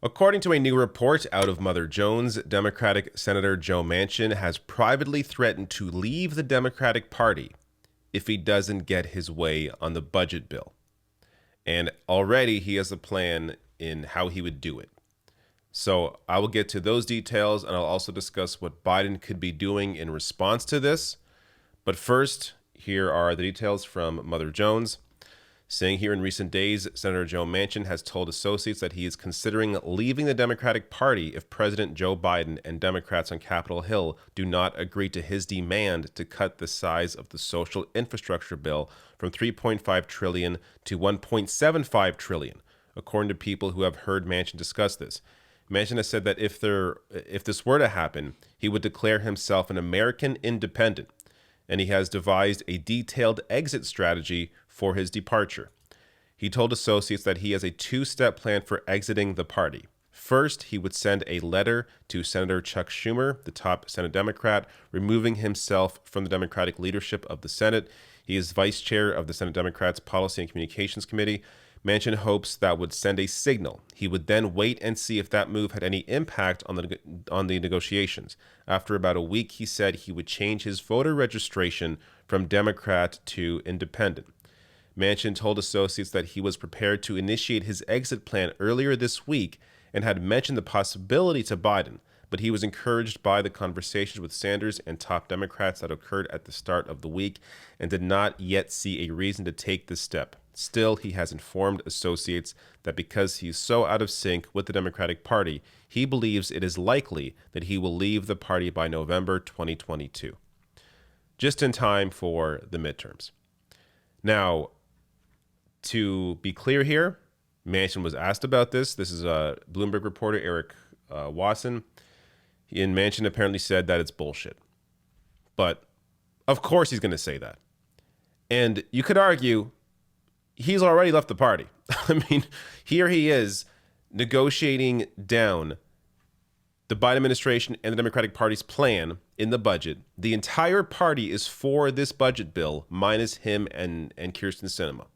According to a new report out of Mother Jones, Democratic Senator Joe Manchin has privately threatened to leave the Democratic Party if he doesn't get his way on the budget bill. And already he has a plan in how he would do it. So I will get to those details, and I'll also discuss what Biden could be doing in response to this. But first, here are the details from Mother Jones. Saying here in recent days, Senator Joe Manchin has told associates that he is considering leaving the Democratic Party if President Joe Biden and Democrats on Capitol Hill do not agree to his demand to cut the size of the social infrastructure bill from $3.5 trillion to $1.75 trillion, according to people who have heard Manchin discuss this. Manchin has said that if this were to happen, he would declare himself an American independent, and he has devised a detailed exit strategy for his departure. He told associates that he has a two-step plan for exiting the party. First, he would send a letter to Senator Chuck Schumer, the top Senate Democrat, removing himself from the Democratic leadership of the Senate. He is vice chair of the Senate Democrats' Policy and Communications Committee. Manchin hopes that would send a signal. He would then wait and see if that move had any impact on the negotiations. After about a week, he said he would change his voter registration from Democrat to independent. Manchin told associates that he was prepared to initiate his exit plan earlier this week and had mentioned the possibility to Biden, but he was encouraged by the conversations with Sanders and top Democrats that occurred at the start of the week and did not yet see a reason to take this step. Still, he has informed associates that because he's so out of sync with the Democratic Party, he believes it is likely that he will leave the party by November 2022, just in time for the midterms. Now, to be clear here, Manchin was asked about this. This is a Bloomberg reporter, Eric Wasson. And Manchin apparently said that it's bullshit. But of course he's going to say that. And you could argue he's already left the party. I mean, here he is negotiating down the Biden administration and the Democratic Party's plan in the budget. The entire party is for this budget bill, minus him and Kyrsten Sinema.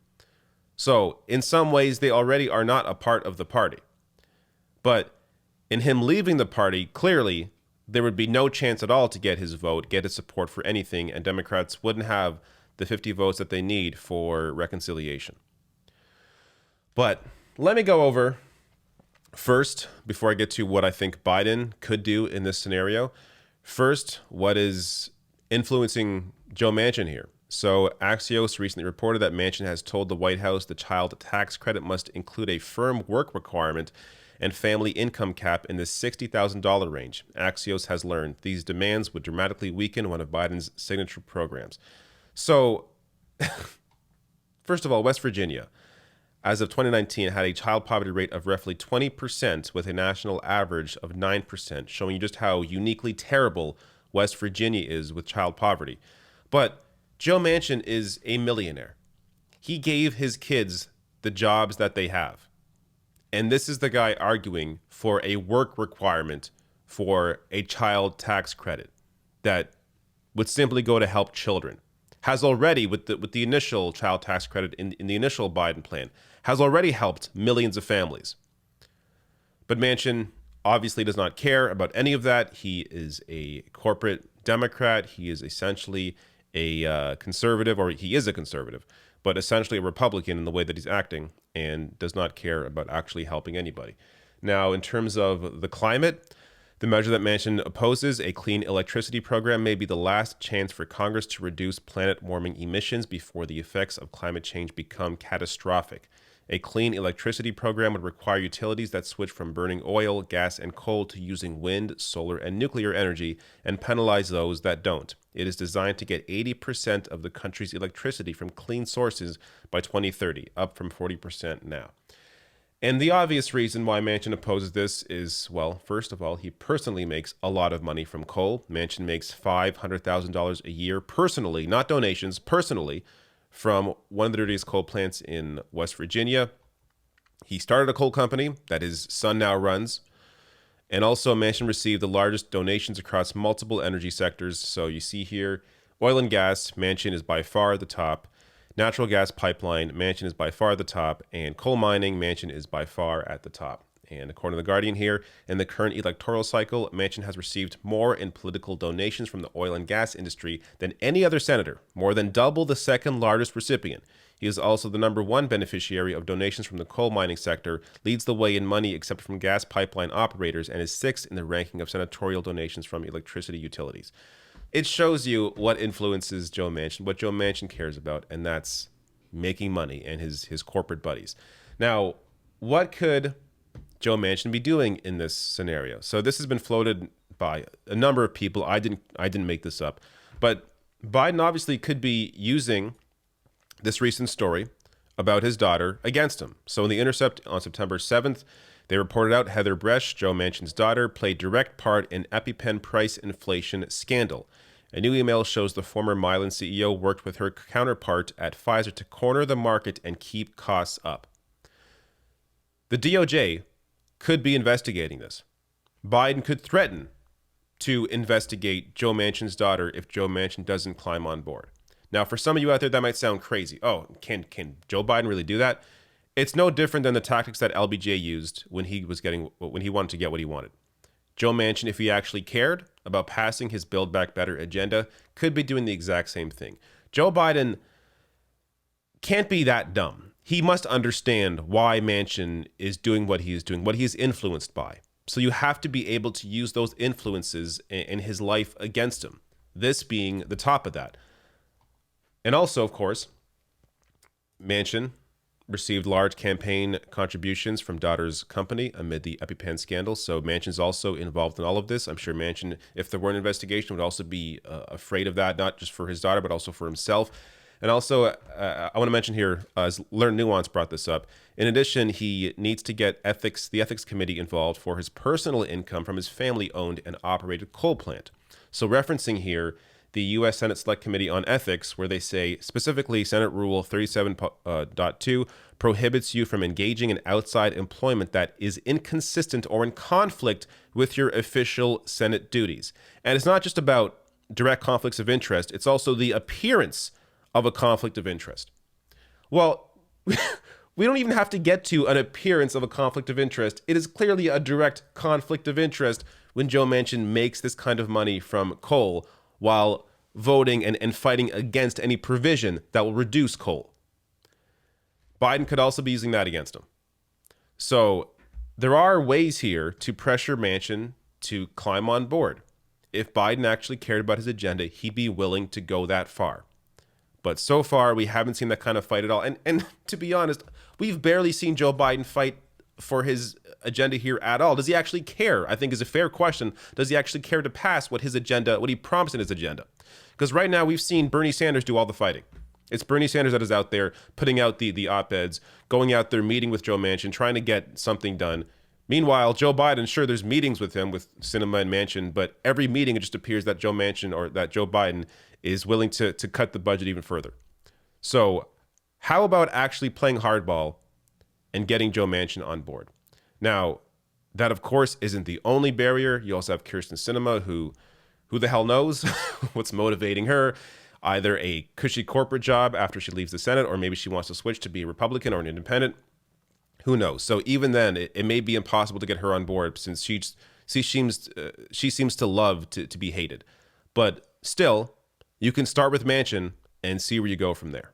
So in some ways, they already are not a part of the party. But in him leaving the party, clearly, there would be no chance at all to get his vote, get his support for anything, and Democrats wouldn't have the 50 votes that they need for reconciliation. But let me go over first, before I get to what I think Biden could do in this scenario, first, what is influencing Joe Manchin here. So Axios recently reported that Manchin has told the White House the child tax credit must include a firm work requirement and family income cap in the $60,000 range. Axios has learned these demands would dramatically weaken one of Biden's signature programs. So, first of all, West Virginia, as of 2019, had a child poverty rate of roughly 20% with a national average of 9%, showing you just how uniquely terrible West Virginia is with child poverty. But Joe Manchin is a millionaire. He gave his kids the jobs that they have. And this is the guy arguing for a work requirement for a child tax credit that would simply go to help children. Has already, with the initial child tax credit in the initial Biden plan, has already helped millions of families. But Manchin obviously does not care about any of that. He is a corporate Democrat. He is essentially a conservative, or he is a conservative, but essentially a Republican in the way that he's acting, and does not care about actually helping anybody. Now, in terms of the climate, the measure that Manchin opposes, a clean electricity program, may be the last chance for Congress to reduce planet-warming emissions before the effects of climate change become catastrophic. A clean electricity program would require utilities that switch from burning oil, gas, and coal to using wind, solar, and nuclear energy, and penalize those that don't. It is designed to get 80% of the country's electricity from clean sources by 2030, up from 40% now. And the obvious reason why Manchin opposes this is, well, first of all, he personally makes a lot of money from coal. Manchin makes $500,000 a year personally, not donations, personally, from one of the dirtiest coal plants in West Virginia. He started a coal company that his son now runs. And also, Manchin received the largest donations across multiple energy sectors. So you see here, oil and gas, Manchin is by far the top. Natural gas pipeline, Manchin is by far the top. And coal mining, Manchin is by far at the top. And according to The Guardian here, in the current electoral cycle, Manchin has received more in political donations from the oil and gas industry than any other senator, more than double the second largest recipient. He is also the number one beneficiary of donations from the coal mining sector, leads the way in money except from gas pipeline operators, and is sixth in the ranking of senatorial donations from electricity utilities. It shows you what influences Joe Manchin, what Joe Manchin cares about, and that's making money and his corporate buddies. Now, what could Joe Manchin be doing in this scenario? So this has been floated by a number of people. I didn't make this up, but Biden obviously could be using this recent story about his daughter against him. So in The Intercept on September 7th, they reported out Heather Bresch, Joe Manchin's daughter, played direct part in EpiPen price inflation scandal. A new email shows the former Mylan CEO worked with her counterpart at Pfizer to corner the market and keep costs up. The DOJ could be investigating this. Biden could threaten to investigate Joe Manchin's daughter if Joe Manchin doesn't climb on board. Now, for some of you out there, that might sound crazy. Oh, can Joe Biden really do that? It's no different than the tactics that LBJ used when he wanted to get what he wanted. Joe Manchin, if he actually cared about passing his Build Back Better agenda, could be doing the exact same thing. Joe Biden can't be that dumb. He must understand why Manchin is doing what he is doing, what he is influenced by. So you have to be able to use those influences in his life against him, this being the top of that. And also, of course, Manchin received large campaign contributions from daughter's company amid the EpiPen scandal. So Manchin's also involved in all of this. I'm sure Manchin, if there were an investigation, would also be afraid of that, not just for his daughter, but also for himself. And also, I want to mention here, as Learn Nuance brought this up, in addition, he needs to get the ethics committee involved for his personal income from his family-owned and operated coal plant. So referencing here, the U.S. Senate Select Committee on Ethics, where they say specifically Senate Rule 37.2 prohibits you from engaging in outside employment that is inconsistent or in conflict with your official Senate duties. And it's not just about direct conflicts of interest, it's also the appearance of a conflict of interest. Well, we don't even have to get to an appearance of a conflict of interest. It is clearly a direct conflict of interest when Joe Manchin makes this kind of money from coal while voting and fighting against any provision that will reduce coal. Biden could also be using that against him. So there are ways here to pressure Manchin to climb on board. If Biden actually cared about his agenda, he'd be willing to go that far. But so far, we haven't seen that kind of fight at all. And to be honest, we've barely seen Joe Biden fight for his agenda here at all. Does he actually care? I think is a fair question. Does he actually care to pass what he promised in his agenda? Because right now we've seen Bernie Sanders do all the fighting. It's Bernie Sanders that is out there putting out the op-eds, going out there, meeting with Joe Manchin, trying to get something done. Meanwhile, Joe Biden, sure, there's meetings with him, with Sinema and Manchin, but every meeting it just appears that Joe Manchin or that Joe Biden is willing to cut the budget even further. So how about actually playing hardball and getting Joe Manchin on board? Now, that, of course, isn't the only barrier. You also have Kirsten Sinema, who the hell knows what's motivating her? Either a cushy corporate job after she leaves the Senate, or maybe she wants to switch to be a Republican or an independent. Who knows? So even then, it may be impossible to get her on board since she seems to love to be hated. But still, you can start with Manchin and see where you go from there.